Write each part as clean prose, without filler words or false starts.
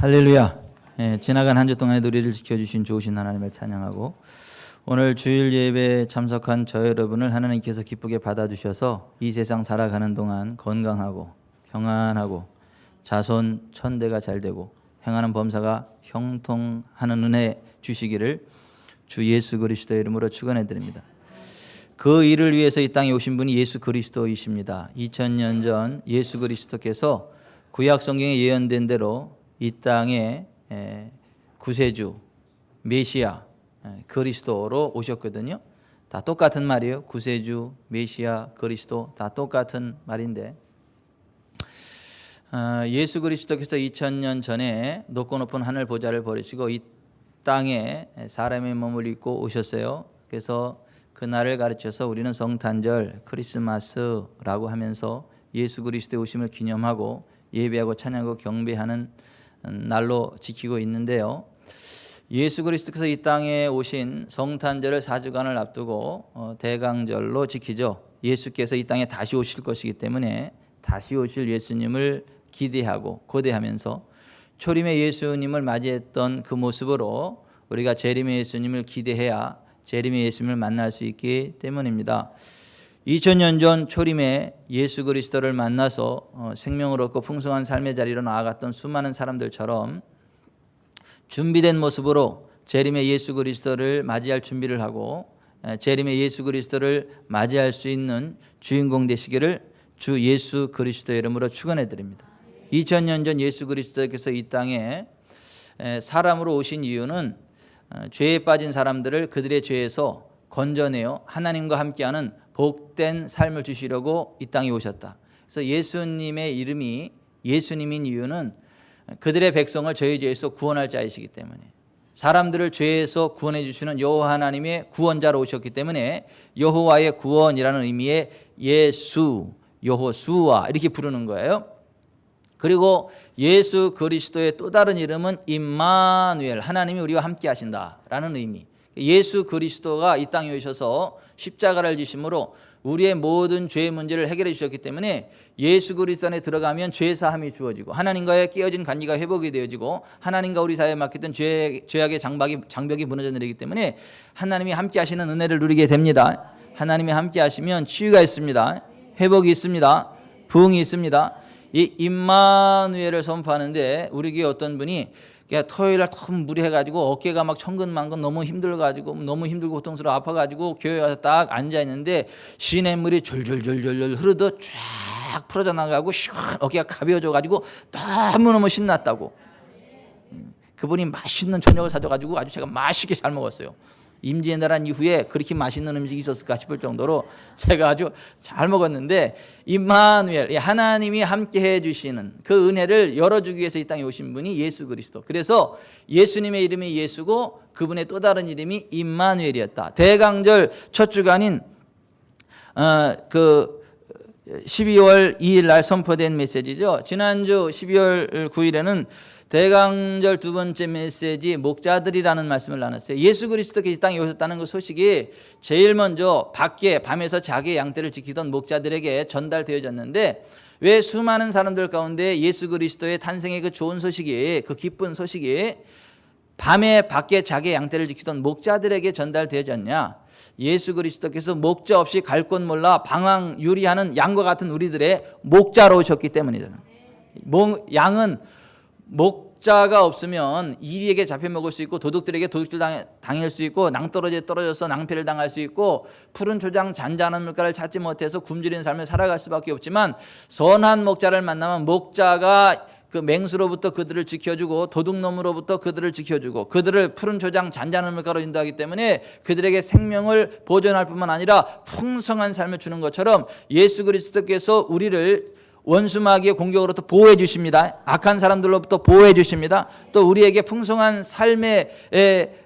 할렐루야. 지나간 한 주 동안의 우리를 지켜주신 좋으신 하나님을 찬양하고, 오늘 주일 예배에 참석한 저 여러분을 하나님께서 기쁘게 받아주셔서 이 세상 살아가는 동안 건강하고 평안하고 자손 천대가 잘 되고 행하는 범사가 형통하는 은혜 주시기를 주 예수 그리스도의 이름으로 축원해 드립니다. 그 일을 위해서 이 땅에 오신 분이 예수 그리스도이십니다. 2000년 전 예수 그리스도께서 구약 성경에 예언된 대로 이 땅에 구세주 메시아 그리스도로 오셨거든요. 다 똑같은 말이에요. 구세주 메시아 그리스도 다 똑같은 말인데, 예수 그리스도께서 2000년 전에 높고 높은 하늘 보좌를 버리시고 이 땅에 사람의 몸을 입고 오셨어요. 그래서 그날을 가르쳐서 우리는 성탄절 크리스마스라고 하면서 예수 그리스도의 오심을 기념하고 예배하고 찬양하고 경배하는 날로 지키고 있는데요. 예수 그리스도께서 이 땅에 오신 성탄절을 4주간을 앞두고 대강절로 지키죠. 예수께서 이 땅에 다시 오실 것이기 때문에 다시 오실 예수님을 기대하고 고대하면서 초림의 예수님을 맞이했던 그 모습으로 우리가 재림의 예수님을 기대해야 재림의 예수님을 만날 수 있기 때문입니다. 2000년 전 초림에 예수 그리스도를 만나서 생명을 얻고 풍성한 삶의 자리로 나아갔던 수많은 사람들처럼 준비된 모습으로 재림의 예수 그리스도를 맞이할 준비를 하고 재림의 예수 그리스도를 맞이할 수 있는 주인공 되시기를 주 예수 그리스도의 이름으로 축원해 드립니다. 2000년 전 예수 그리스도께서 이 땅에 사람으로 오신 이유는 죄에 빠진 사람들을 그들의 죄에서 건져내어 하나님과 함께하는 복된 삶을 주시려고 이 땅에 오셨다. 그래서 예수님의 이름이 예수님인 이유는 그들의 백성을 저희 죄에서 구원할 자이시기 때문에, 사람들을 죄에서 구원해 주시는 여호와 하나님의 구원자로 오셨기 때문에 여호와의 구원이라는 의미의 예수, 여호수아 이렇게 부르는 거예요. 그리고 예수 그리스도의 또 다른 이름은 임마누엘, 하나님이 우리와 함께 하신다라는 의미. 예수 그리스도가 이 땅에 오셔서 십자가를 지심으로 우리의 모든 죄의 문제를 해결해 주셨기 때문에 예수 그리스도 안에 들어가면 죄 사함이 주어지고 하나님과의 깨어진 관계가 회복이 되어지고 하나님과 우리 사이에 막혔던 죄악의 장벽이 무너져 내리기 때문에 하나님이 함께 하시는 은혜를 누리게 됩니다. 하나님이 함께 하시면 치유가 있습니다. 회복이 있습니다. 부흥이 있습니다. 이 임마누엘을 선포하는데 우리 교회 어떤 분이 토요일날 너무 무리해가지고 어깨가 막 천근만근 너무 힘들고 고통스러워 아파가지고 교회 와서 딱 앉아있는데 시냇물이 졸졸졸졸 흐르듯 쫙 풀어져 나가고 어깨가 가벼워져가지고 너무너무 신났다고. 그분이 맛있는 저녁을 사줘가지고 아주 제가 맛있게 잘 먹었어요. 임진의 나란 이후에 그렇게 맛있는 음식이 있었을까 싶을 정도로 제가 아주 잘 먹었는데, 임마누엘, 하나님이 함께 해주시는 그 은혜를 열어주기 위해서 이 땅에 오신 분이 예수 그리스도. 그래서 예수님의 이름이 예수고 그분의 또 다른 이름이 임마누엘이었다. 대강절 첫 주간인 12월 2일 날 선포된 메시지죠. 지난주 12월 9일에는 대강절 두 번째 메시지 목자들이라는 말씀을 나눴어요. 예수 그리스도께서 이 땅에 오셨다는 그 소식이 제일 먼저 밖에 밤에서 자기의 양떼를 지키던 목자들에게 전달되어졌는데, 왜 수많은 사람들 가운데 예수 그리스도의 탄생의 그 좋은 소식이, 그 기쁜 소식이 밤에 밖에 자기의 양떼를 지키던 목자들에게 전달되어졌냐? 예수 그리스도께서 목자 없이 갈 곳 몰라 방황유리하는 양과 같은 우리들의 목자로 오셨기 때문이잖아요. 양은 목자가 없으면 이리에게 잡혀먹을 수 있고 도둑들에게 도둑질 당할 수 있고 낭떠러지에 떨어져서 낭패를 당할 수 있고 푸른 초장 잔잔한 물가를 찾지 못해서 굶주리는 삶을 살아갈 수밖에 없지만, 선한 목자를 만나면 목자가 그 맹수로부터 그들을 지켜주고 도둑놈으로부터 그들을 지켜주고 그들을 푸른 초장 잔잔한 물가로 인도하기 때문에 그들에게 생명을 보존할 뿐만 아니라 풍성한 삶을 주는 것처럼 예수 그리스도께서 우리를 원수마귀의 공격으로부터 보호해 주십니다. 악한 사람들로부터 보호해 주십니다. 또 우리에게 풍성한 삶의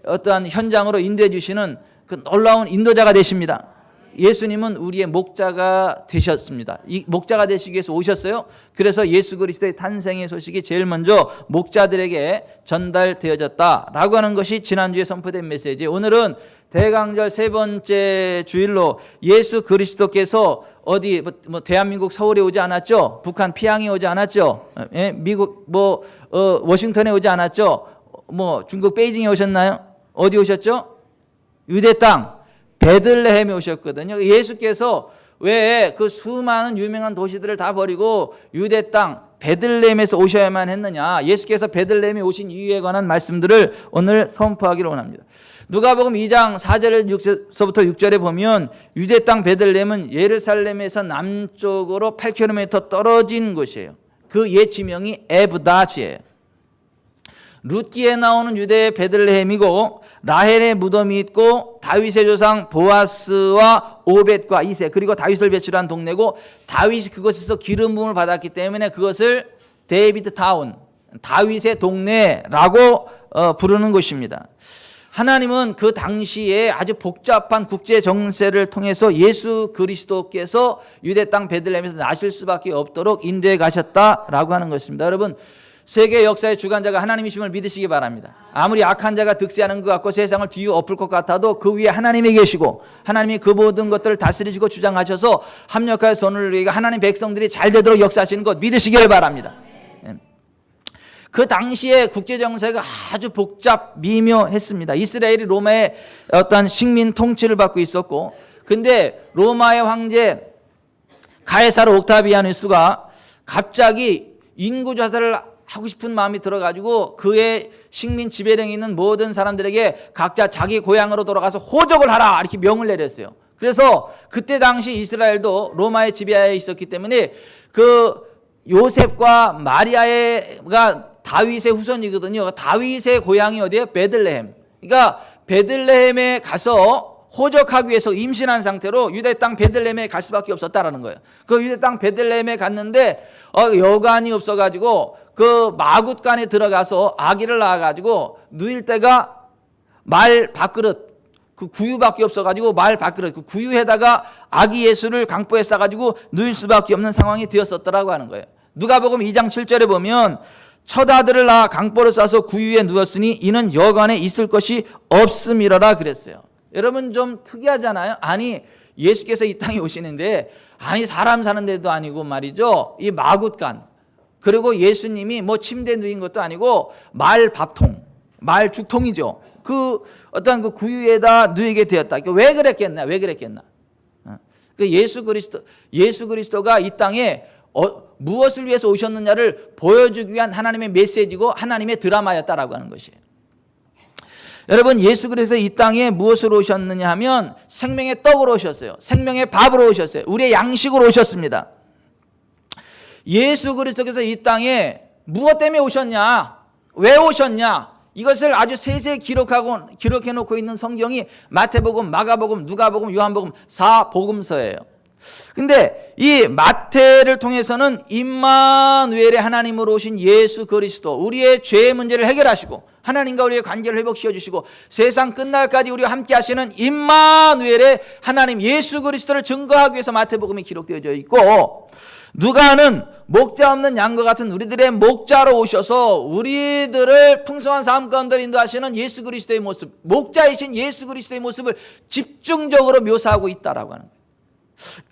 어떠한 현장으로 인도해 주시는 그 놀라운 인도자가 되십니다. 예수님은 우리의 목자가 되셨습니다. 이 목자가 되시기 위해서 오셨어요. 그래서 예수 그리스도의 탄생의 소식이 제일 먼저 목자들에게 전달되어졌다라고 하는 것이 지난주에 선포된 메시지예요. 오늘은 대강절 세 번째 주일로 예수 그리스도께서 어디 뭐 대한민국 서울에 오지 않았죠? 북한 피항에 오지 않았죠? 예? 미국 워싱턴에 오지 않았죠? 뭐 중국 베이징에 오셨나요? 어디 오셨죠? 유대 땅 베들레헴에 오셨거든요. 예수께서 왜 그 수많은 유명한 도시들을 다 버리고 유대 땅 베들레헴에서 오셔야만 했느냐? 예수께서 베들레헴에 오신 이유에 관한 말씀들을 오늘 선포하기를 원합니다. 누가복음 2장 4절에서부터 6절에 보면 유대 땅 베들레헴은 예루살렘에서 남쪽으로 8km 떨어진 곳이에요. 그 옛 지명이 에브다지예요. 룻기에 나오는 유대의 베들레헴이고 라헬의 무덤이 있고 다윗의 조상 보아스와 오벳과 이세 그리고 다윗을 배출한 동네고 다윗이 그곳에서 기름 부음을 받았기 때문에 그것을 데이비드 타운, 다윗의 동네라고 부르는 곳입니다. 하나님은 그 당시에 아주 복잡한 국제 정세를 통해서 예수 그리스도께서 유대 땅 베들레헴에서 나실 수밖에 없도록 인도해 가셨다라고 하는 것입니다. 여러분, 세계 역사의 주관자가 하나님이심을 믿으시기 바랍니다. 아무리 악한 자가 득세하는 것 같고 세상을 뒤엎을 것 같아도 그 위에 하나님이 계시고 하나님이 그 모든 것들을 다스리시고 주장하셔서 합력하여 손을 이루고 하나님 백성들이 잘 되도록 역사하시는 것 믿으시길 바랍니다. 그 당시에 국제정세가 아주 복잡 미묘했습니다. 이스라엘이 로마의 어떤 식민 통치를 받고 있었고, 근데 로마의 황제 가이사르 옥타비아누스가 갑자기 인구조사를 하고 싶은 마음이 들어가지고 그의 식민 지배령에 있는 모든 사람들에게 각자 자기 고향으로 돌아가서 호적을 하라 이렇게 명을 내렸어요. 그래서 그때 당시 이스라엘도 로마의 지배하에 있었기 때문에 그 요셉과 마리아가 다윗의 후손이거든요. 다윗의 고향이 어디예요? 베들레헴. 그러니까 베들레헴에 가서 호적하기 위해서 임신한 상태로 유대 땅 베들레헴에 갈 수밖에 없었다라는 거예요. 그 유대 땅 베들레헴에 갔는데 여관이 없어가지고 그 마굿간에 들어가서 아기를 낳아가지고 누일 때가 말 밥그릇 그 구유밖에 없어가지고 말 밥그릇 그 구유에다가 아기 예수를 강보에 싸가지고 누일 수밖에 없는 상황이 되었었더라고 하는 거예요. 누가복음 2장 7절에 보면 첫 아들을 낳아 강보를 싸서 구유에 누웠으니 이는 여관에 있을 것이 없음이라라 그랬어요. 여러분 좀 특이하잖아요. 아니 예수께서 이 땅에 오시는데 아니 사람 사는 데도 아니고 말이죠. 이 마굿간 그리고 예수님이 뭐 침대 누인 것도 아니고 말 밥통, 말 죽통이죠. 그 어떤 그 구유에다 누이게 되었다. 왜 그랬겠나? 왜 그랬겠나? 그 예수 그리스도가 이 땅에 무엇을 위해서 오셨느냐를 보여주기 위한 하나님의 메시지고 하나님의 드라마였다라고 하는 것이에요. 여러분 예수 그리스도 이 땅에 무엇으로 오셨느냐 하면 생명의 떡으로 오셨어요. 생명의 밥으로 오셨어요. 우리의 양식으로 오셨습니다. 예수 그리스도께서 이 땅에 무엇 때문에 오셨냐? 왜 오셨냐? 이것을 아주 세세히 기록해 놓고 있는 성경이 마태복음, 마가복음, 누가복음, 요한복음 4복음서예요. 근데 이 마태를 통해서는 임마누엘의 하나님으로 오신 예수 그리스도 우리의 죄의 문제를 해결하시고 하나님과 우리의 관계를 회복시켜 주시고 세상 끝날까지 우리와 함께 하시는 임마누엘의 하나님 예수 그리스도를 증거하기 위해서 마태복음이 기록되어져 있고 누가는 목자 없는 양과 같은 우리들의 목자로 오셔서 우리들을 풍성한 삶 가운데 인도하시는 예수 그리스도의 모습 목자이신 예수 그리스도의 모습을 집중적으로 묘사하고 있다라고 하는 거예요.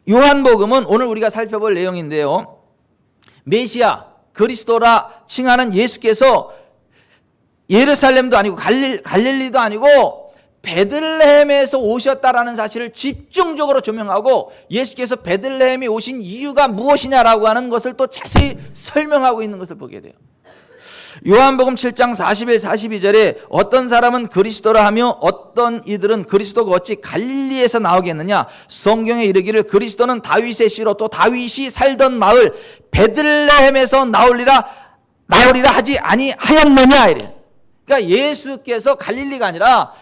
요한복음은 오늘 우리가 살펴볼 내용인데요. 메시아 그리스도라 칭하는 예수께서 예루살렘도 아니고 갈릴리도 아니고 베들레헴에서 오셨다라는 사실을 집중적으로 조명하고 예수께서 베들레헴에 오신 이유가 무엇이냐라고 하는 것을 또 자세히 설명하고 있는 것을 보게 돼요. 요한복음 7장 41, 42절에 어떤 사람은 그리스도라 하며 어떤 이들은 그리스도가 어찌 갈릴리에서 나오겠느냐 성경에 이르기를 그리스도는 다윗의 씨로 또 다윗이 살던 마을 베들레헴에서 나오리라 하지 아니하였느냐 이래. 그러니까 예수께서 갈릴리가 아니라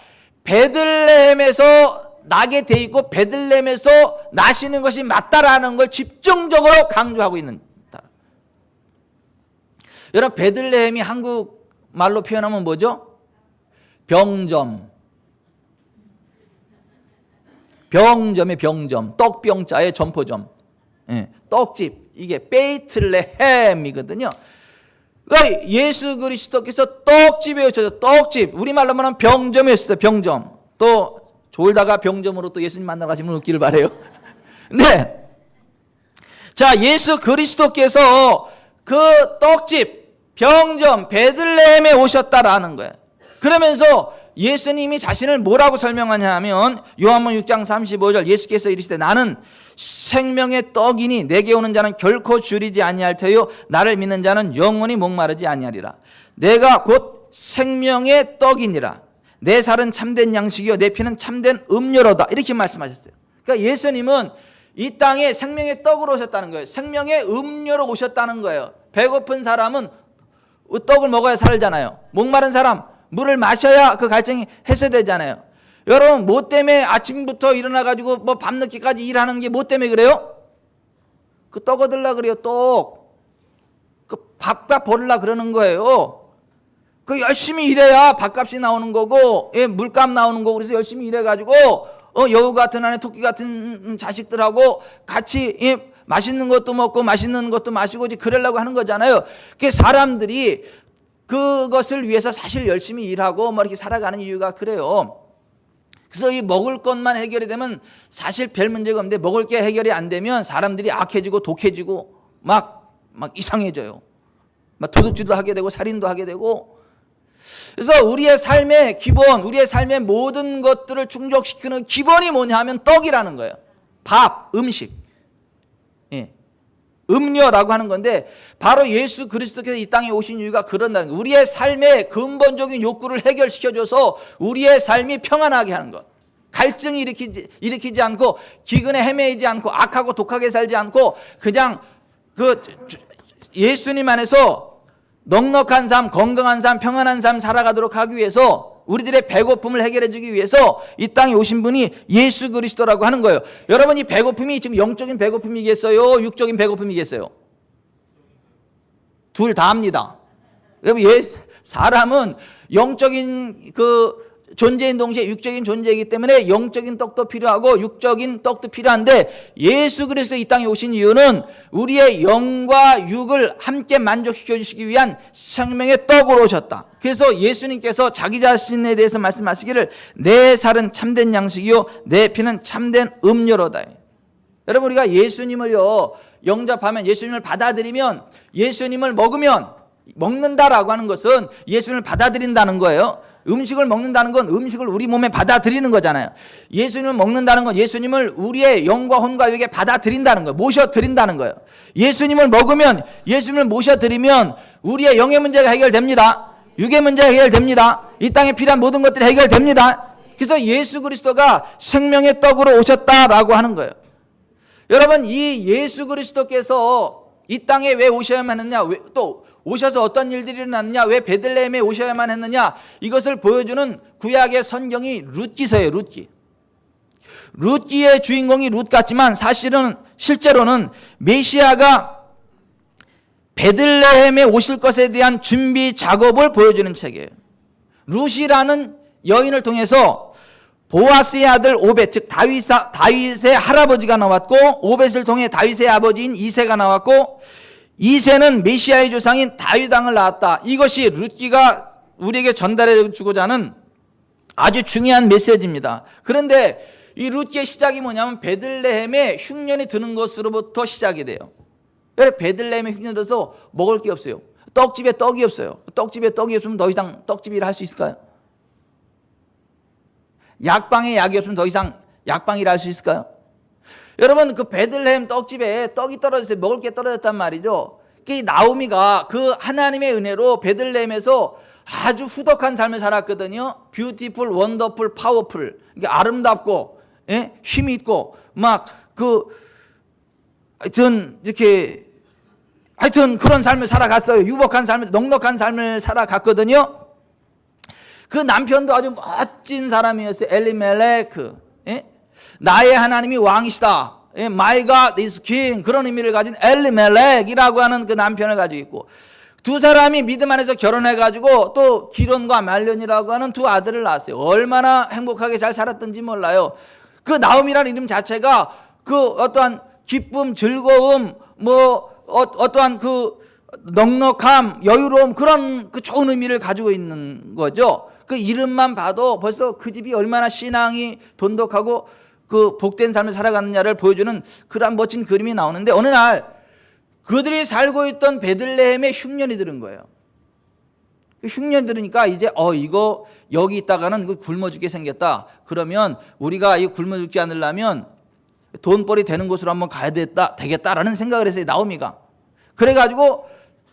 베들레헴에서 나게 돼 있고 베들레헴에서 나시는 것이 맞다라는 걸 집중적으로 강조하고 있는. 여러분 베들레헴이 한국말로 표현하면 뭐죠? 병점. 병점의 병점, 떡병자의 점포점. 예, 떡집. 이게 베이틀레헴이거든요. 그러니까 예수 그리스도께서 떡집에 오셔서 떡집. 우리말로 말하면 병점에 오셨어요. 병점. 또 졸다가 병점으로 또 예수님 만나러 가시면 웃기를 바라요. 네. 자, 예수 그리스도께서 그 떡집, 병점, 베들레헴에 오셨다라는 거예요. 그러면서 예수님이 자신을 뭐라고 설명하냐 하면 요한복음 6장 35절 예수께서 이르시되 나는 생명의 떡이니 내게 오는 자는 결코 줄이지 아니할 터요 나를 믿는 자는 영원히 목마르지 아니하리라. 내가 곧 생명의 떡이니라. 내 살은 참된 양식이요 내 피는 참된 음료로다. 이렇게 말씀하셨어요. 그러니까 예수님은 이 땅에 생명의 떡으로 오셨다는 거예요. 생명의 음료로 오셨다는 거예요. 배고픈 사람은 떡을 먹어야 살잖아요. 목마른 사람 물을 마셔야 그 갈증이 해소되잖아요. 여러분 뭐 때문에 아침부터 일어나가지고 뭐 밤늦게까지 일하는 게 뭐 때문에 그래요? 그 떡 얻으려고 그래요. 떡. 그 밥값 벌으려고 그러는 거예요. 그 열심히 일해야 밥값이 나오는 거고, 예, 물값 나오는 거고, 그래서 열심히 일해가지고 여우 같은 아내 토끼 같은 자식들하고 같이, 예, 맛있는 것도 먹고 맛있는 것도 마시고 이제 그러려고 하는 거잖아요. 그 사람들이 그것을 위해서 사실 열심히 일하고 뭐 이렇게 살아가는 이유가 그래요. 그래서 이 먹을 것만 해결이 되면 사실 별 문제가 없는데 먹을 게 해결이 안 되면 사람들이 악해지고 독해지고 막 이상해져요. 막 도둑질도 하게 되고 살인도 하게 되고. 그래서 우리의 삶의 기본, 우리의 삶의 모든 것들을 충족시키는 기본이 뭐냐 하면 떡이라는 거예요. 밥, 음식. 예. 음료라고 하는 건데 바로 예수 그리스도께서 이 땅에 오신 이유가 그런다는 거예요. 우리의 삶의 근본적인 욕구를 해결시켜줘서 우리의 삶이 평안하게 하는 것. 갈증이 일으키지 않고 기근에 헤매이지 않고 악하고 독하게 살지 않고 그냥 그 예수님 안에서 넉넉한 삶, 건강한 삶, 평안한 삶 살아가도록 하기 위해서 우리들의 배고픔을 해결해 주기 위해서 이 땅에 오신 분이 예수 그리스도라고 하는 거예요. 여러분 이 배고픔이 지금 영적인 배고픔이겠어요? 육적인 배고픔이겠어요? 둘 다 합니다. 여러분 사람은 영적인 그 존재인 동시에 육적인 존재이기 때문에 영적인 떡도 필요하고 육적인 떡도 필요한데 예수 그리스도 이 땅에 오신 이유는 우리의 영과 육을 함께 만족시켜 주시기 위한 생명의 떡으로 오셨다. 그래서 예수님께서 자기 자신에 대해서 말씀하시기를 내 살은 참된 양식이요 내 피는 참된 음료로다. 여러분 우리가 예수님을요 영접하면 예수님을 받아들이면 예수님을 먹는다라고 하는 것은 예수님을 받아들인다는 거예요. 음식을 먹는다는 건 음식을 우리 몸에 받아들이는 거잖아요. 예수님을 먹는다는 건 예수님을 우리의 영과 혼과 육에 받아들인다는 거예요. 모셔드린다는 거예요. 예수님을 먹으면 예수님을 모셔드리면 우리의 영의 문제가 해결됩니다. 육의 문제가 해결됩니다. 이 땅에 필요한 모든 것들이 해결됩니다. 그래서 예수 그리스도가 생명의 떡으로 오셨다라고 하는 거예요. 여러분 이 예수 그리스도께서 이 땅에 왜 오셔야만 했느냐, 또 오셔서 어떤 일들이 일어났느냐, 왜 베들레헴에 오셔야만 했느냐, 이것을 보여주는 구약의 성경이 룻기서예요. 룻기의 주인공이 룻 같지만 사실은 실제로는 메시아가 베들레헴에 오실 것에 대한 준비 작업을 보여주는 책이에요. 룻이라는 여인을 통해서 보아스의 아들 오벳, 즉 다윗의 할아버지가 나왔고, 오벳을 통해 다윗의 아버지인 이새가 나왔고, 이새는 메시아의 조상인 다윗 왕을 낳았다. 이것이 룻기가 우리에게 전달해 주고자 하는 아주 중요한 메시지입니다. 그런데 이 룻기의 시작이 뭐냐면 베들레헴에 흉년이 드는 것으로부터 시작이 돼요. 베들레헴에 흉년이 들어서 먹을 게 없어요. 떡집에 떡이 없어요. 떡집에 떡이 없으면 더 이상 떡집이라 할 수 있을까요? 약방에 약이 없으면 더 이상 약방이라 할 수 있을까요? 여러분 그 베들레헴 떡집에 떡이 떨어졌어요. 먹을 게 떨어졌단 말이죠. 이 나오미가 그 하나님의 은혜로 베들레헴에서 아주 후덕한 삶을 살았거든요. 뷰티풀, 원더풀, 파워풀. 아름답고, 예? 힘이 있고, 하여튼 그런 삶을 살아갔어요. 유복한 삶을, 넉넉한 삶을 살아갔거든요. 그 남편도 아주 멋진 사람이었어요. 엘리멜레크. 예? 나의 하나님이 왕이시다. 예? My God is king. 그런 의미를 가진 엘리멜렉이라고 하는 그 남편을 가지고 있고, 두 사람이 믿음 안에서 결혼해가지고 또 기론과 말론이라고 하는 두 아들을 낳았어요. 얼마나 행복하게 잘 살았던지 몰라요. 그 나오미라는 이름 자체가 그 어떠한 기쁨, 즐거움, 어떠한 그 넉넉함, 여유로움, 그런 그 좋은 의미를 가지고 있는 거죠. 그 이름만 봐도 벌써 그 집이 얼마나 신앙이 돈독하고 그 복된 삶을 살아가느냐를 보여주는 그런 멋진 그림이 나오는데, 어느 날 그들이 살고 있던 베들레헴에 흉년이 들은 거예요. 흉년이 들으니까 이제 이거 여기 있다가는 굶어 죽게 생겼다. 그러면 우리가 이 굶어 죽지 않으려면 돈벌이 되는 곳으로 한번 가야 되겠다라는 생각을 했어요, 나오미가. 그래가지고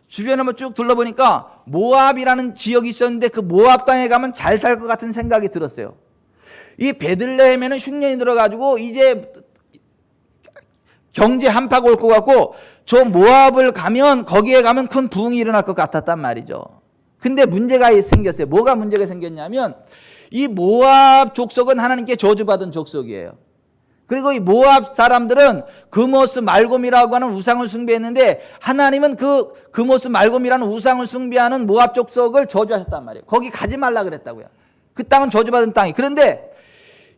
주변을 한번 쭉 둘러보니까 모압이라는 지역이 있었는데 그 모압 땅에 가면 잘 살 것 같은 생각이 들었어요. 이 베들레헴에는 흉년이 들어가지고 이제 경제 한파가 올 것 같고, 저 모압을 가면 거기에 가면 큰 부흥이 일어날 것 같았단 말이죠. 근데 문제가 생겼어요. 뭐가 문제가 생겼냐면, 이 모압 족속은 하나님께 저주받은 족속이에요. 그리고 이 모압 사람들은 그모스 말곰이라고 하는 우상을 숭배했는데, 하나님은 그 그모스 말곰이라는 우상을 숭배하는 모압 족속을 저주하셨단 말이에요. 거기 가지 말라 그랬다고요. 그 땅은 저주받은 땅이. 그런데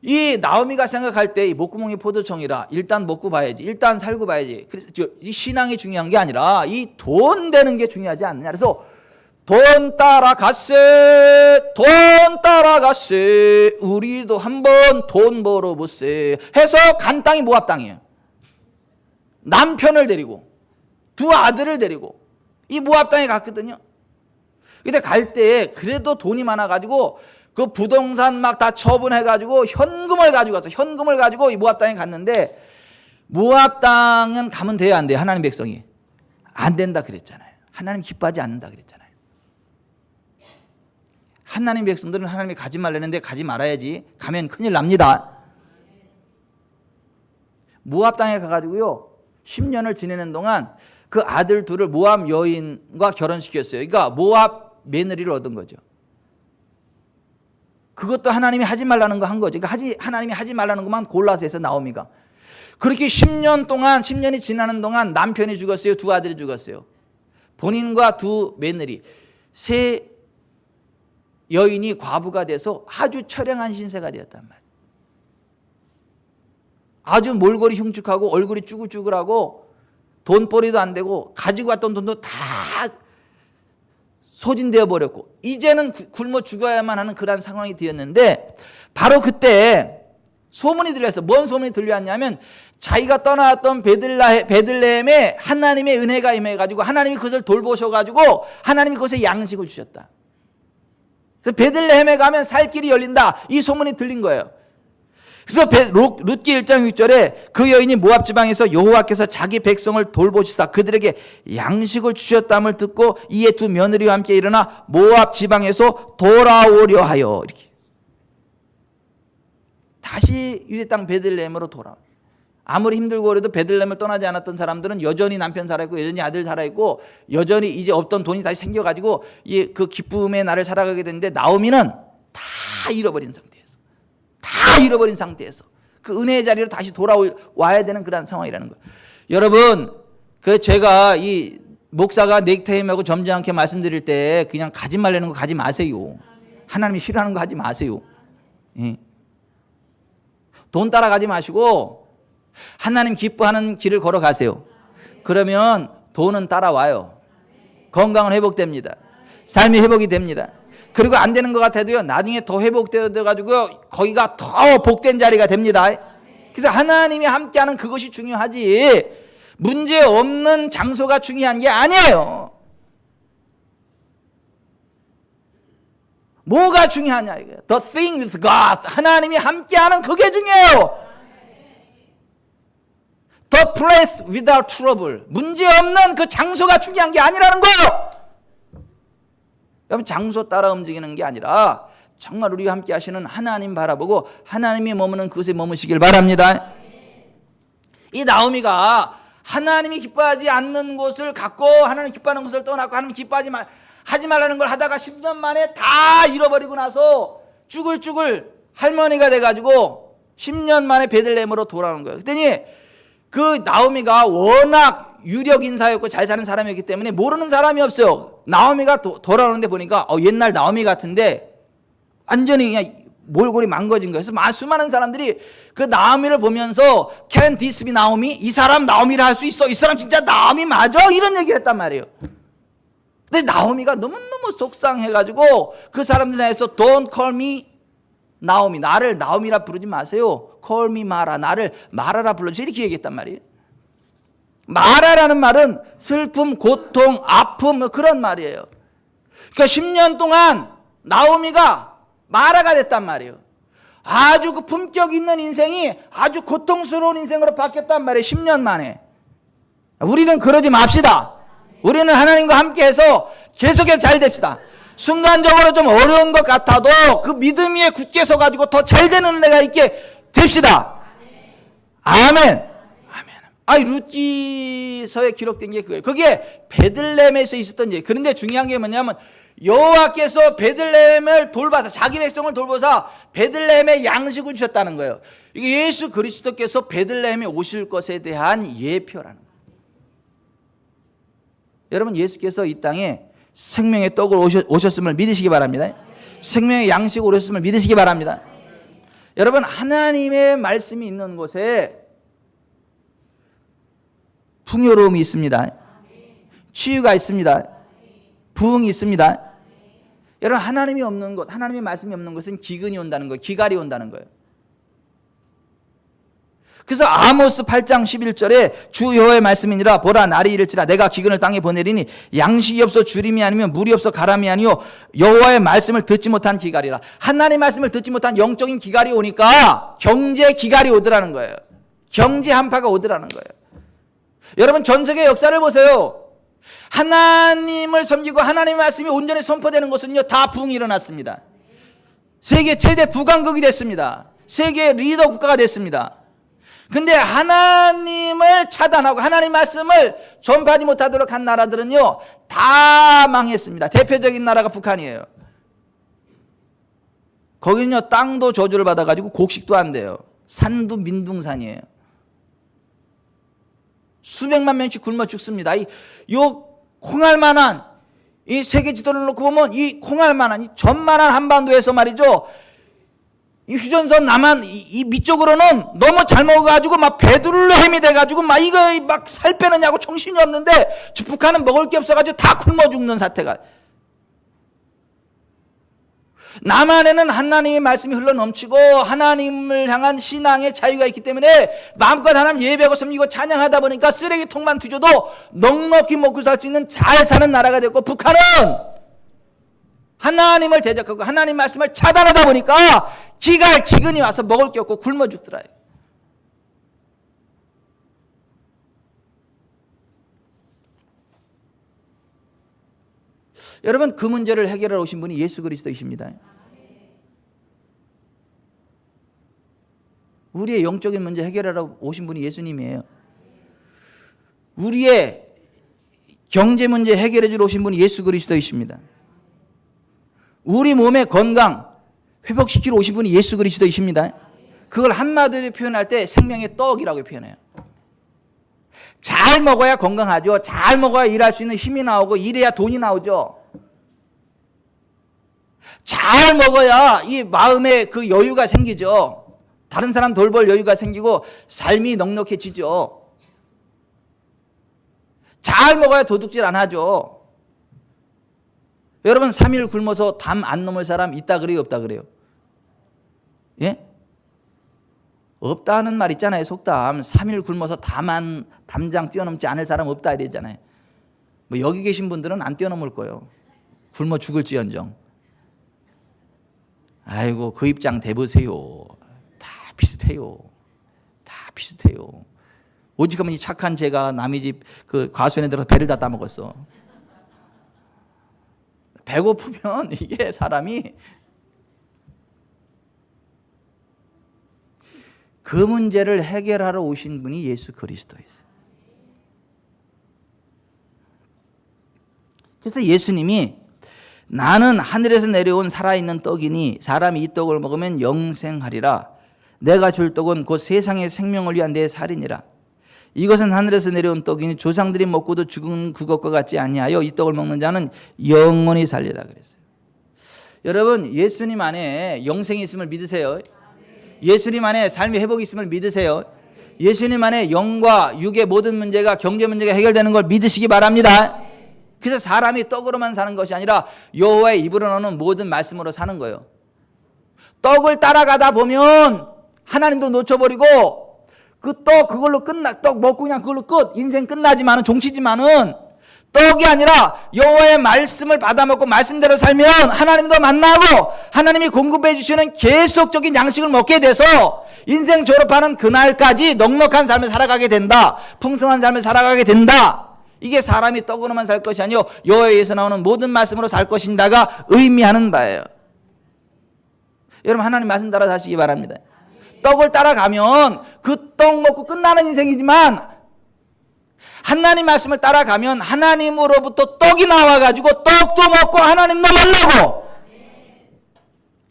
이 나오미가 생각할 때 이 목구멍이 포도청이라 일단 먹고 봐야지, 일단 살고 봐야지. 그래서 이 신앙이 중요한 게 아니라 이 돈 되는 게 중요하지 않느냐. 그래서 돈 따라가세, 돈 따라가세, 우리도 한번 돈 벌어보세 해서 간 땅이 모압 땅이에요. 남편을 데리고 두 아들을 데리고 이 모압 땅에 갔거든요. 근데 갈 때 그래도 돈이 많아가지고 그 부동산 막 다 처분해가지고 현금을 가지고 가서 현금을 가지고 이 모압 땅에 갔는데, 모압 땅은 가면 돼요, 안 돼요? 하나님 백성이 안 된다 그랬잖아요. 하나님 기뻐하지 않는다 그랬잖아요. 하나님 백성들은 하나님이 가지 말라는데 가지 말아야지. 가면 큰일 납니다. 모압 땅에 가가지고요 10년을 지내는 동안 그 아들 둘을 모압 여인과 결혼시켰어요. 그러니까 모압 며느리를 얻은 거죠. 그것도 하나님이 하지 말라는 거 한 거죠. 그러니까 하나님이 하지 말라는 것만 골라서 해서 나오미가. 그렇게 10년이 지나는 동안 남편이 죽었어요. 두 아들이 죽었어요. 본인과 두 며느리, 세 여인이 과부가 돼서 아주 처량한 신세가 되었단 말이에요. 아주 몰골이 흉측하고 얼굴이 쭈글쭈글하고 돈벌이도 안 되고 가지고 왔던 돈도 다 소진되어 버렸고 이제는 굶어 죽어야만 하는 그런 상황이 되었는데, 바로 그때 소문이 들렸어요. 뭔 소문이 들려왔냐면, 자기가 떠나왔던 베들레헴에 하나님의 은혜가 임해가지고 하나님이 그것을 돌보셔가지고 하나님이 그것에 양식을 주셨다. 그래서 베들레헴에 가면 살 길이 열린다, 이 소문이 들린 거예요. 그래서 룻기 1장 6절에 그 여인이 모압 지방에서 여호와께서 자기 백성을 돌보시사 그들에게 양식을 주셨담을 듣고 이에 두 며느리와 함께 일어나 모압 지방에서 돌아오려 하여, 이렇게 다시 유대 땅 베들레헴으로 돌아와. 아무리 힘들고 그래도 베들레헴을 떠나지 않았던 사람들은 여전히 남편 살아있고 여전히 아들 살아있고 여전히 이제 없던 돈이 다시 생겨가지고 그 기쁨의 날을 살아가게 됐는데, 나오미는 다 잃어버린 상태에서 그 은혜의 자리로 다시 돌아와야 되는 그런 상황이라는 거예요. 여러분, 제가 이 목사가 넥타임하고 점지 않게 말씀드릴 때 그냥 가지 말라는 거 가지 마세요. 하나님이 싫어하는 거 하지 마세요. 돈 따라가지 마시고 하나님 기뻐하는 길을 걸어가세요. 그러면 돈은 따라와요. 건강은 회복됩니다. 삶이 회복이 됩니다. 그리고 안 되는 것 같아도요, 나중에 더 회복되어가지고 거기가 더 복된 자리가 됩니다. 그래서 하나님이 함께하는 그것이 중요하지, 문제 없는 장소가 중요한 게 아니에요. 뭐가 중요하냐 이거예요. The thing with God, 하나님이 함께하는 그게 중요해요. The place without trouble, 문제 없는 그 장소가 중요한 게 아니라는 거예요. 여러분, 장소 따라 움직이는 게 아니라 정말 우리와 함께 하시는 하나님 바라보고 하나님이 머무는 그곳에 머무시길 바랍니다. 이 나오미가 하나님이 기뻐하지 않는 곳을 갖고 하나님 기뻐하는 곳을 떠났고 하나님 하지 말라는 걸 하다가 10년 만에 다 잃어버리고 나서 쭈글쭈글 할머니가 돼가지고 10년 만에 베들레헴으로 돌아오는 거예요. 그랬더니 그 나오미가 워낙 유력 인사였고 잘 사는 사람이었기 때문에 모르는 사람이 없어요. 나오미가 돌아오는데 보니까 옛날 나오미 같은데 완전히 그냥 몰골이 망가진 거예요. 그래서 수많은 사람들이 그 나오미를 보면서 Can this be 나오미? 이 사람 나오미를 할 수 있어? 이 사람 진짜 나오미 맞아? 이런 얘기를 했단 말이에요. 근데 나오미가 너무너무 속상해가지고 그 사람들 안에서 Don't call me 나오미, 나를 나오미라 부르지 마세요. Call me 마라, 나를 마라라 불러주세요. 이렇게 얘기했단 말이에요. 마라라는 말은 슬픔, 고통, 아픔 그런 말이에요. 그러니까 10년 동안 나오미가 마라가 됐단 말이에요. 아주 그 품격 있는 인생이 아주 고통스러운 인생으로 바뀌었단 말이에요. 10년 만에. 우리는 그러지 맙시다. 우리는 하나님과 함께해서 계속해서 잘 됩시다. 순간적으로 좀 어려운 것 같아도 그 믿음 위에 굳게 서가지고 더 잘 되는 은혜가 있게 됩시다. 아멘. 아니 룻기서에 기록된 게 그거예요. 그게 베들레헴에서 있었던 일. 그런데 중요한 게 뭐냐면 여호와께서 베들레헴을 돌봐서 자기 백성을 돌보사 베들레헴에 양식을 주셨다는 거예요. 이게 예수 그리스도께서 베들레헴에 오실 것에 대한 예표라는 거예요. 여러분 예수께서 이 땅에 생명의 떡으로 오셨음을 믿으시기 바랍니다. 생명의 양식으로 오셨음을 믿으시기 바랍니다. 여러분 하나님의 말씀이 있는 곳에 풍요로움이 있습니다. 치유가 있습니다. 부흥이 있습니다. 여러분 하나님이 없는 것, 하나님의 말씀이 없는 것은 기근이 온다는 거예요. 기갈이 온다는 거예요. 그래서 아모스 8장 11절에 주 여호와의 말씀이니라 보라 날이 이를지라 내가 기근을 땅에 보내리니 양식이 없어 주림이 아니면 물이 없어 가람이 아니요 여호와의 말씀을 듣지 못한 기갈이라. 하나님의 말씀을 듣지 못한 영적인 기갈이 오니까 경제 기갈이 오더라는 거예요. 경제 한파가 오더라는 거예요. 여러분 전 세계 역사를 보세요. 하나님을 섬기고 하나님의 말씀이 온전히 선포되는 것은요 다 부흥이 일어났습니다. 세계 최대 부강국이 됐습니다. 세계 리더 국가가 됐습니다. 근데 하나님을 차단하고 하나님 말씀을 전파하지 못하도록 한 나라들은요 다 망했습니다. 대표적인 나라가 북한이에요. 거기는요 땅도 저주를 받아가지고 곡식도 안 돼요. 산도 민둥산이에요. 수백만 명씩 굶어 죽습니다. 요 콩알만한 이 세계 지도를 놓고 보면 이 콩알만한 이 전만한 한반도에서 말이죠. 이 휴전선 남한 이 밑쪽으로는 너무 잘 먹어가지고 막 배둘러햄이 돼가지고 막 이거 막 살 빼느냐고 정신이 없는데 북한은 먹을 게 없어가지고 다 굶어 죽는 사태가. 남한에는 하나님의 말씀이 흘러 넘치고 하나님을 향한 신앙의 자유가 있기 때문에 마음껏 하나님 예배하고 섬기고 찬양하다 보니까 쓰레기통만 뒤져도 넉넉히 먹고 살 수 있는 잘 사는 나라가 됐고 북한은 하나님을 대적하고 하나님 말씀을 차단하다 보니까 기근이 와서 먹을 게 없고 굶어 죽더라요. 여러분 그 문제를 해결하러 오신 분이 예수 그리스도이십니다. 우리의 영적인 문제 해결하러 오신 분이 예수님이에요. 우리의 경제 문제 해결해 주러 오신 분이 예수 그리스도이십니다. 우리 몸의 건강 회복시키러 오신 분이 예수 그리스도이십니다. 그걸 한마디로 표현할 때 생명의 떡이라고 표현해요. 잘 먹어야 건강하죠. 잘 먹어야 일할 수 있는 힘이 나오고 일해야 돈이 나오죠. 잘 먹어야 이 마음에 그 여유가 생기죠. 다른 사람 돌볼 여유가 생기고 삶이 넉넉해지죠. 잘 먹어야 도둑질 안 하죠. 여러분 3일 굶어서 담 안 넘을 사람 있다 그래요? 없다 그래요? 예? 없다는 말 있잖아요. 속담. 3일 굶어서 담장 뛰어넘지 않을 사람 없다 이랬잖아요. 뭐 여기 계신 분들은 안 뛰어넘을 거예요. 굶어 죽을지언정. 아이고 그 입장 대보세요. 다 비슷해요. 다 비슷해요. 오직하면 이 착한 제가 남의 집 그 과수원에 들어서 배를 다 따먹었어. 배고프면 이게 사람이 그 문제를 해결하러 오신 분이 예수 그리스도였어요. 그래서 예수님이 나는 하늘에서 내려온 살아있는 떡이니 사람이 이 떡을 먹으면 영생하리라. 내가 줄 떡은 곧 세상의 생명을 위한 내 살이니라. 이것은 하늘에서 내려온 떡이니 조상들이 먹고도 죽은 그것과 같지 아니하여 이 떡을 먹는 자는 영원히 살리라 그랬어요. 여러분, 예수님 안에 영생이 있음을 믿으세요. 예수님 안에 삶의 회복이 있음을 믿으세요. 예수님 안에 영과 육의 모든 문제가, 경제 문제가 해결되는 걸 믿으시기 바랍니다. 그래서 사람이 떡으로만 사는 것이 아니라 여호와의 입으로 나오는 모든 말씀으로 사는 거예요. 떡을 따라가다 보면 하나님도 놓쳐버리고 그 떡 그걸로 떡 먹고 그냥 그걸로 끝, 인생 끝나지만은, 종치지만은 떡이 아니라 여호와의 말씀을 받아먹고 말씀대로 살면 하나님도 만나고 하나님이 공급해 주시는 계속적인 양식을 먹게 돼서 인생 졸업하는 그날까지 넉넉한 삶을 살아가게 된다. 풍성한 삶을 살아가게 된다. 이게 사람이 떡으로만 살 것이 아니요 여호와에서 나오는 모든 말씀으로 살 것인가가 의미하는 바예요. 여러분, 하나님 말씀 따라 사시기 바랍니다. 떡을 따라가면 그 떡 먹고 끝나는 인생이지만 하나님 말씀을 따라가면 하나님으로부터 떡이 나와가지고 떡도 먹고 하나님도 만나고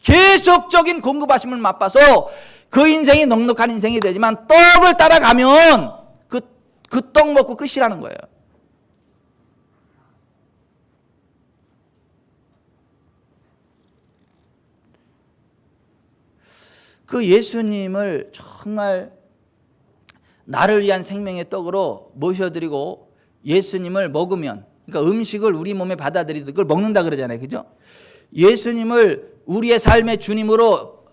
계속적인 공급하심을 맛봐서 그 인생이 넉넉한 인생이 되지만 떡을 따라가면 그 떡 먹고 끝이라는 거예요. 그 예수님을 정말 나를 위한 생명의 떡으로 모셔드리고 예수님을 먹으면, 그러니까 음식을 우리 몸에 받아들이듯 그걸 먹는다 그러잖아요. 그죠? 예수님을 우리의 삶의 주님으로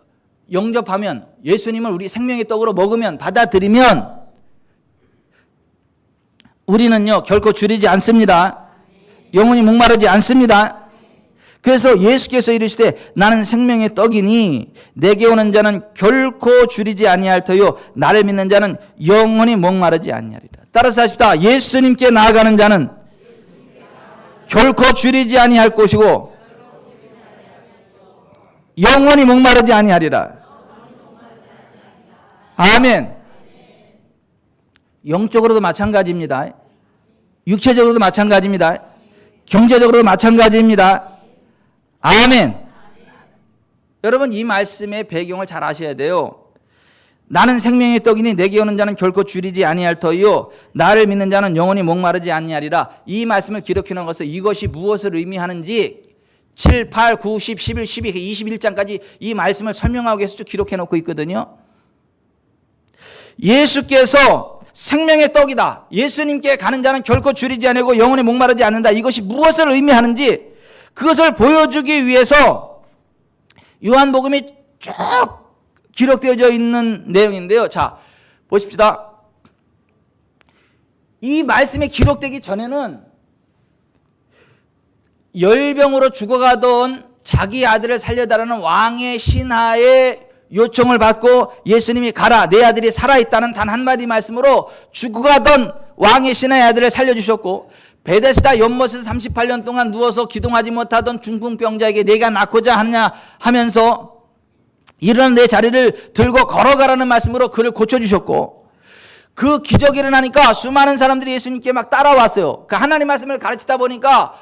영접하면, 예수님을 우리 생명의 떡으로 먹으면, 받아들이면 우리는요 결코 줄이지 않습니다. 영혼이 목마르지 않습니다. 그래서 예수께서 이르시되 나는 생명의 떡이니 내게 오는 자는 결코 줄이지 아니할 터요 나를 믿는 자는 영원히 목마르지 아니하리라. 따라서 하십시다. 예수님께 나아가는 자는 결코 줄이지 아니할 것이고 영원히 목마르지 아니하리라. 아멘. 영적으로도 마찬가지입니다. 육체적으로도 마찬가지입니다. 경제적으로도 마찬가지입니다. 아멘. 여러분, 이 말씀의 배경을 잘 아셔야 돼요. 나는 생명의 떡이니 내게 오는 자는 결코 줄이지 아니할 터이요 나를 믿는 자는 영원히 목마르지 아니하리라. 이 말씀을 기록해 놓은 것은 이것이 무엇을 의미하는지 7, 8, 9, 10, 11, 12, 21장까지 이 말씀을 설명하기 위해서 쭉 기록해 놓고 있거든요. 예수께서 생명의 떡이다, 예수님께 가는 자는 결코 줄이지 아니하고 영원히 목마르지 않는다, 이것이 무엇을 의미하는지 그것을 보여주기 위해서 요한복음이 쭉 기록되어져 있는 내용인데요. 자, 보십시다. 이 말씀이 기록되기 전에는 열병으로 죽어가던 자기 아들을 살려달라는 왕의 신하의 요청을 받고 예수님이 가라, 내 아들이 살아있다는 단 한마디 말씀으로 죽어가던 왕의 신하의 아들을 살려주셨고, 베데스다 연못에서 38년 동안 누워서 기동하지 못하던 중풍병자에게 내가 낫고자 하느냐 하면서 일어난 내 자리를 들고 걸어가라는 말씀으로 그를 고쳐주셨고, 그 기적이 일어나니까 수많은 사람들이 예수님께 막 따라왔어요. 그 하나님 말씀을 가르치다 보니까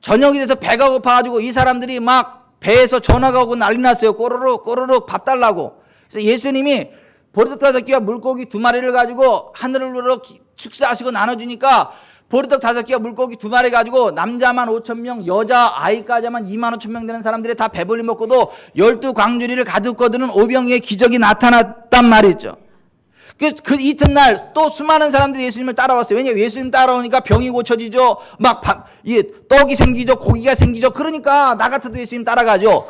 저녁이 돼서 배가 고파가지고 이 사람들이 막 배에서 전화가 오고 난리 났어요. 꼬르륵 꼬르륵 밥 달라고. 그래서 예수님이 보리떡 5개와 물고기 2마리를 가지고 하늘로 축사하시고 나눠주니까 보리떡 5개와 물고기 2마리 가지고 남자만 5,000명, 여자 아이까지만 25,000명 되는 사람들이 다 배불리 먹고도 12광주리를 가득 거두는 오병이의 기적이 나타났단 말이죠. 그 이튿날 또 수많은 사람들이 예수님을 따라왔어요. 왜냐하면 예수님 따라오니까 병이 고쳐지죠. 떡이 생기죠. 고기가 생기죠. 그러니까 나 같아도 예수님 따라가죠.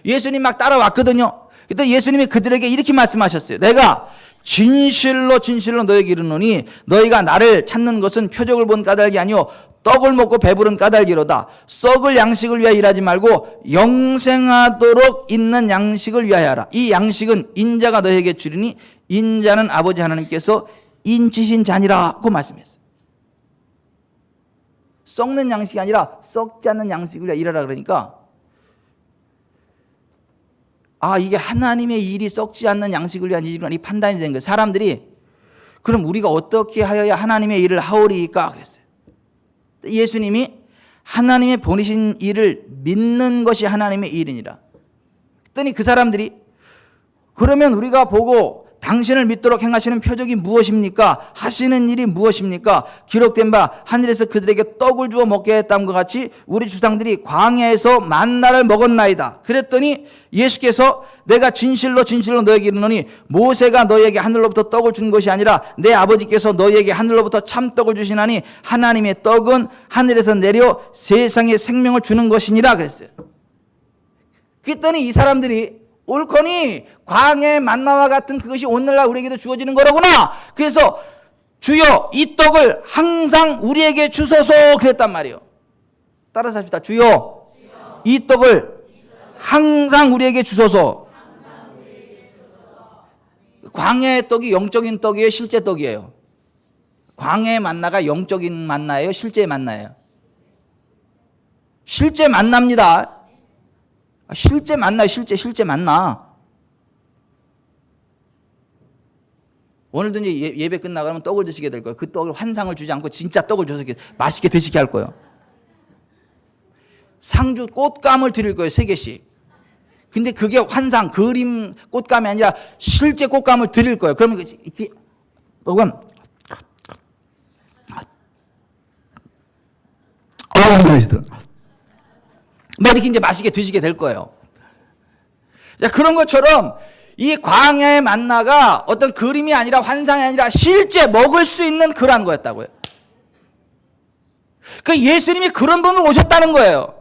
예수님 막 따라왔거든요. 그때 예수님이 그들에게 이렇게 말씀하셨어요. 내가 진실로 진실로 너에게 이르노니 너희가 나를 찾는 것은 표적을 본 까닭이 아니요 떡을 먹고 배부른 까닭이로다. 썩을 양식을 위하여 일하지 말고 영생하도록 있는 양식을 위하여 하라. 이 양식은 인자가 너에게 주리니 인자는 아버지 하나님께서 인치신 자니라고 말씀했어요. 썩는 양식이 아니라 썩지 않는 양식을 위하여 일하라 그러니까, 이게 하나님의 일이 썩지 않는 양식을 위한 일이구나, 이 판단이 된 거예요. 사람들이 그럼 우리가 어떻게 하여야 하나님의 일을 하오리까 그랬어요. 예수님이 하나님의 보내신 일을 믿는 것이 하나님의 일이니라. 그랬더니 그 사람들이 그러면 우리가 보고 당신을 믿도록 행하시는 표적이 무엇입니까? 하시는 일이 무엇입니까? 기록된 바 하늘에서 그들에게 떡을 주어 먹게 했다함과 같이 우리 주상들이 광야에서 만나를 먹었나이다. 그랬더니 예수께서 내가 진실로 진실로 너에게 이르노니 모세가 너에게 하늘로부터 떡을 준 것이 아니라 내 아버지께서 너에게 하늘로부터 참떡을 주시나니 하나님의 떡은 하늘에서 내려 세상에 생명을 주는 것이니라 그랬어요. 그랬더니 이 사람들이 옳거니 광야의 만나와 같은 그것이 오늘날 우리에게도 주어지는 거로구나. 그래서 주여 이 떡을 항상 우리에게 주소서 그랬단 말이에요. 따라서 합시다. 주여 이 떡을 항상 우리에게 주소서. 광야의 떡이 영적인 떡이에요? 실제 떡이에요? 광야의 만나가 영적인 만나예요? 실제 만나예요? 실제 만납니다. 실제 만나, 실제 만나. 오늘도 이제 예배 끝나고 그러면 떡을 드시게 될 거예요. 그 떡을 환상을 주지 않고 진짜 떡을 줘서 맛있게 드시게 할 거예요. 상주 꽃감을 드릴 거예요. 3개씩. 근데 그게 환상, 그림 꽃감이 아니라 실제 꽃감을 드릴 거예요. 그러면 이렇게 떡은 뭐 이렇게 이제 맛있게 드시게 될 거예요. 자, 그런 것처럼 이 광야의 만나가 어떤 그림이 아니라 환상이 아니라 실제 먹을 수 있는 그러한 거였다고요. 그 예수님이 그런 분으로 오셨다는 거예요.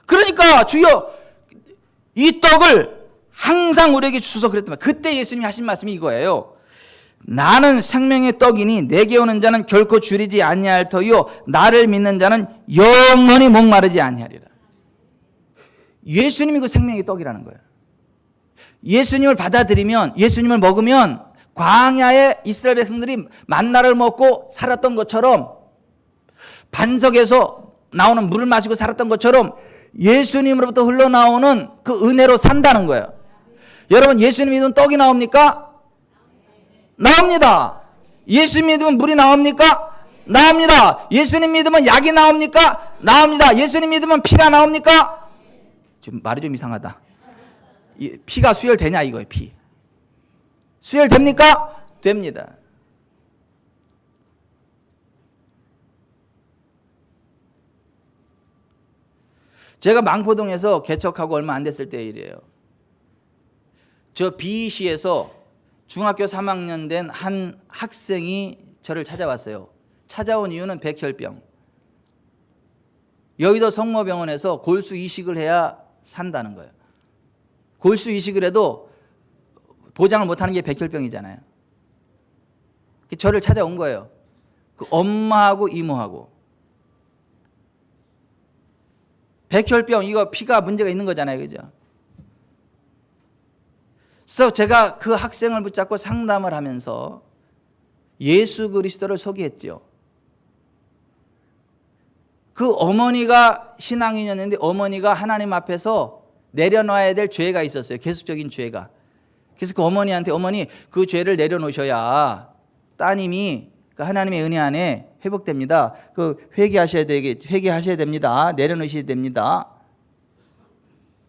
그러니까 주여 이 떡을 항상 우리에게 주소서 그랬단 말이에요. 그때 예수님이 하신 말씀이 이거예요. 나는 생명의 떡이니 내게 오는 자는 결코 줄이지 아니할 터요 나를 믿는 자는 영원히 목마르지 아니하리라. 예수님이 그 생명의 떡이라는 거예요. 예수님을 받아들이면, 예수님을 먹으면 광야의 이스라엘 백성들이 만나를 먹고 살았던 것처럼, 반석에서 나오는 물을 마시고 살았던 것처럼 예수님으로부터 흘러나오는 그 은혜로 산다는 거예요. 여러분, 예수님 믿으면 떡이 나옵니까? 나옵니다. 예수 믿으면 물이 나옵니까? 나옵니다. 예수님 믿으면 약이 나옵니까? 나옵니다. 예수님 믿으면 피가 나옵니까? 지금 말이 좀 이상하다. 피가 수혈되냐 이거예요. 피 수혈됩니까? 됩니다. 제가 망포동에서 개척하고 얼마 안 됐을 때 일이에요. 저 B시에서 중학교 3학년 된 한 학생이 저를 찾아왔어요. 찾아온 이유는 백혈병. 여의도 성모병원에서 골수 이식을 해야 산다는 거예요. 골수 이식을 해도 보장을 못하는 게 백혈병이잖아요. 저를 찾아온 거예요. 그 엄마하고 이모하고. 백혈병, 이거 피가 문제가 있는 거잖아요. 그죠? 그래서 제가 그 학생을 붙잡고 상담을 하면서 예수 그리스도를 소개했죠. 그 어머니가 신앙인이었는데 어머니가 하나님 앞에서 내려놔야 될 죄가 있었어요. 계속적인 죄가. 그래서 그 어머니한테 어머니 그 죄를 내려놓으셔야 따님이 그 하나님의 은혜 안에 회복됩니다. 그 회개하셔야 됩니다. 내려놓으셔야 됩니다.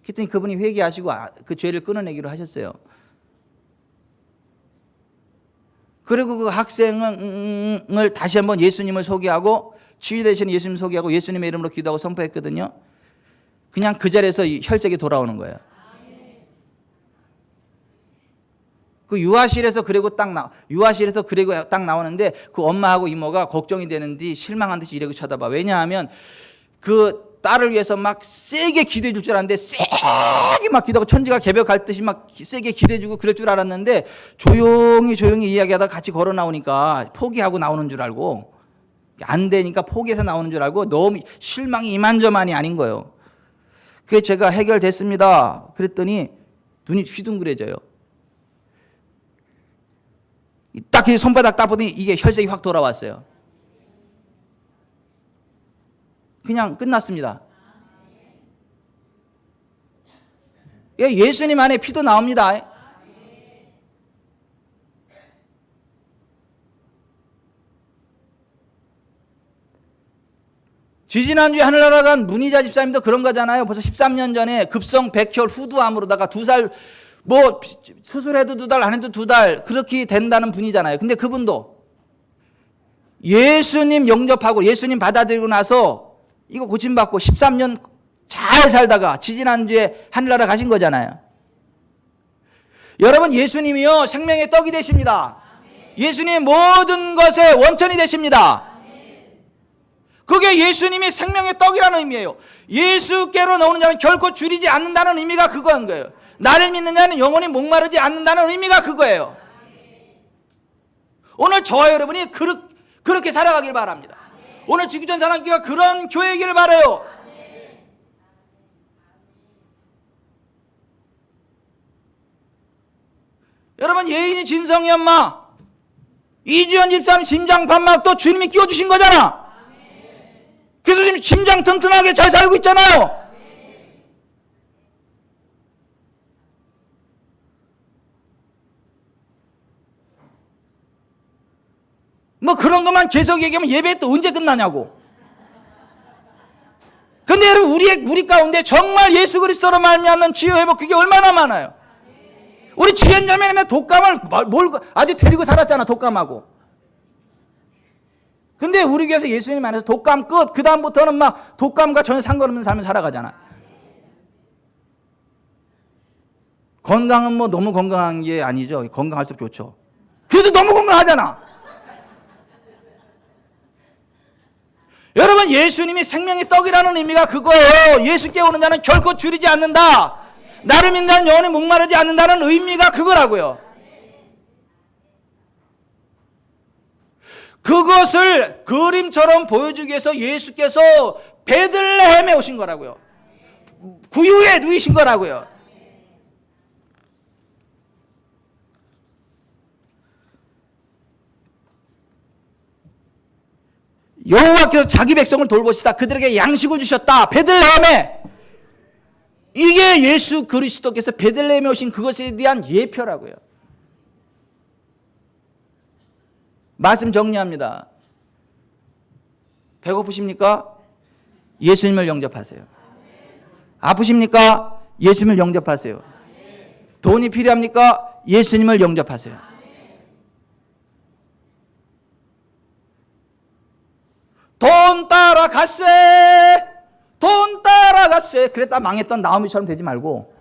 그랬더니 그분이 회개하시고 그 죄를 끊어내기로 하셨어요. 그리고 그 학생을 다시 한번 예수님을 소개하고 치유되시는 예수님 소개하고 예수님의 이름으로 기도하고 선포했거든요. 그냥 그 자리에서 혈색이 돌아오는 거예요. 그 유아실에서 그리고 딱 나오는데 그 엄마하고 이모가 걱정이 되는지 실망한 듯이 이러고 쳐다봐. 왜냐하면 그 딸을 위해서 막 세게 기도해 줄 줄 알았는데 세게 막 기도하고 천지가 개벽 갈 듯이 막 세게 기도해 주고 그럴 줄 알았는데 조용히 이야기하다가 같이 걸어 나오니까 포기하고 나오는 줄 알고 안 되니까 포기해서 나오는 줄 알고 너무 실망이 이만저만이 아닌 거예요. 그게 제가 해결됐습니다. 그랬더니 눈이 휘둥그레져요. 딱 손바닥 딱 보더니 이게 혈색이 확 돌아왔어요. 그냥 끝났습니다. 예수님 안에 피도 나옵니다. 지지난주에 하늘나라 간 문희자 집사님도 그런 거잖아요. 벌써 13년 전에 급성 백혈 후두암으로다가 2살 뭐 수술해도 2달 안 해도 2달 그렇게 된다는 분이잖아요. 근데 그분도 예수님 영접하고 예수님 받아들이고 나서 이거 고침받고 13년 잘 살다가 지지난주에 하늘나라 가신 거잖아요. 여러분, 예수님이요 생명의 떡이 되십니다. 예수님 모든 것의 원천이 되십니다. 그게 예수님이 생명의 떡이라는 의미예요. 예수께로 나오는 자는 결코 줄이지 않는다는 의미가 그거인 거예요. 나를 믿는 자는 영원히 목마르지 않는다는 의미가 그거예요. 오늘 저와 여러분이 그렇게 살아가길 바랍니다. 오늘 지구촌 사랑교회가 그런 교회이길 바라요. 여러분, 예인이 진성이 엄마, 이지연 집사님 심장 판막도 주님이 끼워주신 거잖아. 그래서 지금 심장 튼튼하게 잘 살고 있잖아요. 뭐 그런 것만 계속 얘기하면 예배 또 언제 끝나냐고. 근데 여러분, 우리 가운데 정말 예수 그리스도로 말미암는 치유 회복 그게 얼마나 많아요. 우리 지연자매는 독감을 아주 데리고 살았잖아. 독감하고. 근데 우리 교회에서 예수님 안에서 독감 끝. 그 다음부터는 막 독감과 전혀 상관없는 삶을 살아가잖아. 건강은 뭐 너무 건강한 게 아니죠. 건강할수록 좋죠. 그래도 너무 건강하잖아. 여러분, 예수님이 생명의 떡이라는 의미가 그거예요. 예수께 오는 자는 결코 줄이지 않는다. 나를 믿는 자는 영원히 목마르지 않는다는 의미가 그거라고요. 그것을 그림처럼 보여주기 위해서 예수께서 베들레헴에 오신 거라고요. 구유에 누이신 거라고요. 여호와께서 자기 백성을 돌보시다 그들에게 양식을 주셨다. 베들레헴에. 이게 예수 그리스도께서 베들레헴에 오신 그것에 대한 예표라고요. 말씀 정리합니다. 배고프십니까? 예수님을 영접하세요. 아프십니까? 예수님을 영접하세요. 돈이 필요합니까? 예수님을 영접하세요. 돈 따라갔세. 돈 따라갔세. 그랬다 망했던 나오미처럼 되지 말고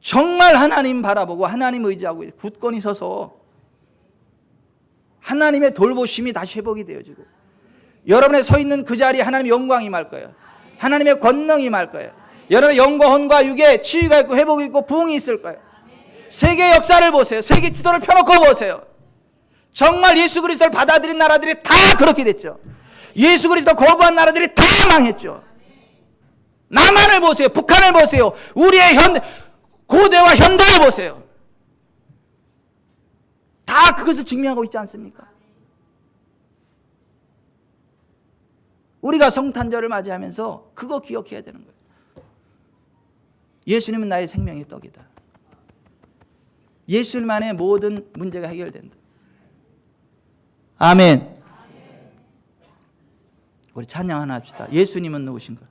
정말 하나님 바라보고 하나님 의지하고 굳건히 서서 하나님의 돌보심이 다시 회복이 되어지고 여러분의 서 있는 그 자리에 하나님의 영광이 임할 거예요. 하나님의 권능이 임할 거예요. 여러분의 영과 혼과 육에 치유가 있고 회복이 있고 부흥이 있을 거예요. 세계 역사를 보세요. 세계 지도를 펴놓고 보세요. 정말 예수 그리스도를 받아들인 나라들이 다 그렇게 됐죠. 예수 그리스도 거부한 나라들이 다 망했죠. 남한을 보세요. 북한을 보세요. 우리의 고대와 현대를 보세요. 다 그것을 증명하고 있지 않습니까? 우리가 성탄절을 맞이하면서 그거 기억해야 되는 거예요. 예수님은 나의 생명의 떡이다. 예수님 안에 모든 문제가 해결된다. 아멘. 우리 찬양 하나 합시다. 예수님은 누구신가?